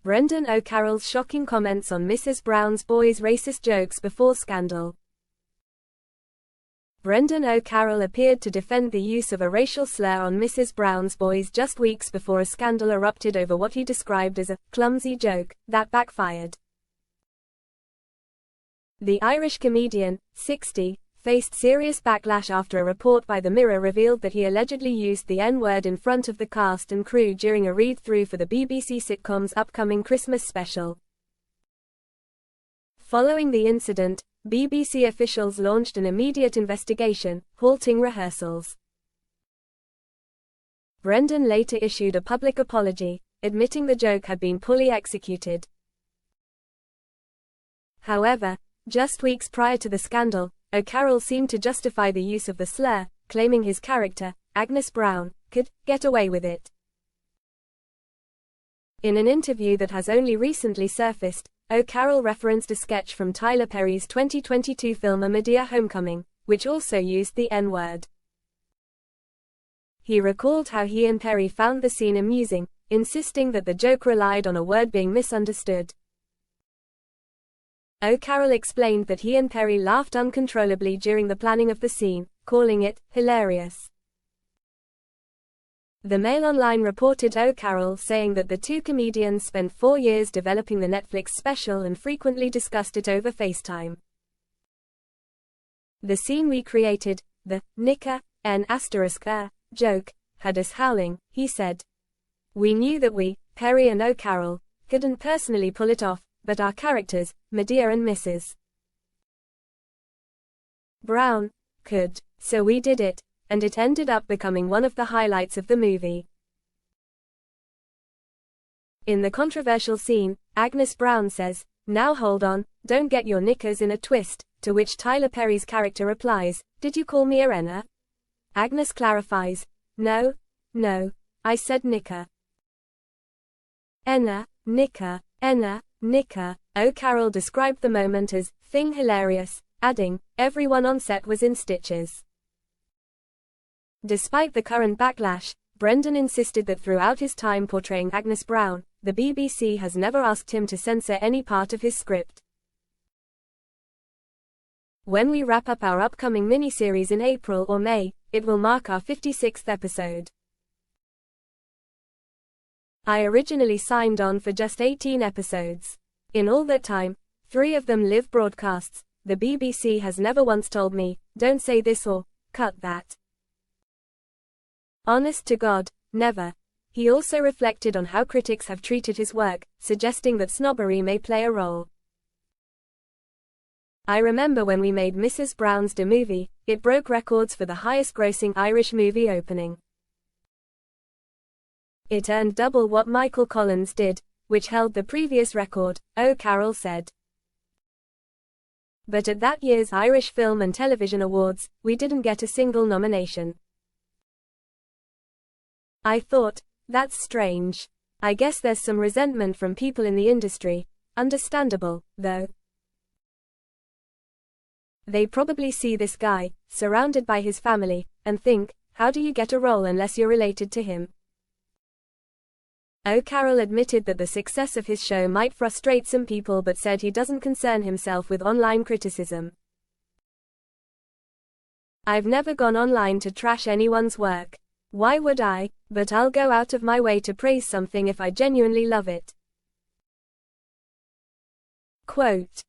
Brendan O'Carroll's shocking comments on Mrs. Brown's boys' racist jokes before scandal. Brendan O'Carroll appeared to defend the use of a racial slur on Mrs. Brown's boys just weeks before a scandal erupted over what he described as a clumsy joke that backfired. The Irish comedian, 60, faced serious backlash after a report by The Mirror revealed that he allegedly used the N-word in front of the cast and crew during a read-through for the BBC sitcom's upcoming Christmas special. Following the incident, BBC officials launched an immediate investigation, halting rehearsals. Brendan later issued a public apology, admitting the joke had been poorly executed. However, just weeks prior to the scandal, O'Carroll seemed to justify the use of the slur, claiming his character, Agnes Brown, could get away with it. In an interview that has only recently surfaced, O'Carroll referenced a sketch from Tyler Perry's 2022 film A Madea Homecoming, which also used the N-word. He recalled how he and Perry found the scene amusing, insisting that the joke relied on a word being misunderstood. O'Carroll explained that he and Perry laughed uncontrollably during the planning of the scene, calling it hilarious. The Mail Online reported O'Carroll saying that the two comedians spent 4 years developing the Netflix special and frequently discussed it over FaceTime. The scene we created, the knicker, joke, had us howling, he said. We knew that we, Perry and O'Carroll, couldn't personally pull it off, but our characters, Madea and Mrs. Brown, could. So we did it, and it ended up becoming one of the highlights of the movie. In the controversial scene, Agnes Brown says, "Now hold on, don't get your knickers in a twist," to which Tyler Perry's character replies, "Did you call me a renner?" Agnes clarifies, No, I said knicker." Enna, knicker, Enna, knicker. O'Carroll described the moment as "thing hilarious," adding, "Everyone on set was in stitches." Despite the current backlash, Brendan insisted that throughout his time portraying Agnes Brown, the BBC has never asked him to censor any part of his script. When we wrap up our upcoming miniseries in April or May, it will mark our 56th episode. I originally signed on for just 18 episodes. In all that time, 3 of them live broadcasts. The BBC has never once told me, "Don't say this" or "cut that." Honest to God, never. He also reflected on how critics have treated his work, suggesting that snobbery may play a role. "I remember when we made Mrs. Brown's movie, it broke records for the highest-grossing Irish movie opening. It earned double what Michael Collins did, which held the previous record," O'Carroll said. "But at that year's Irish Film and Television Awards, we didn't get a single nomination. I thought, that's strange. I guess there's some resentment from people in the industry, understandable, though. They probably see this guy, surrounded by his family, and think, how do you get a role unless you're related to him?" O'Carroll admitted that the success of his show might frustrate some people but said he doesn't concern himself with online criticism. "I've never gone online to trash anyone's work. Why would I? But I'll go out of my way to praise something if I genuinely love it." Quote,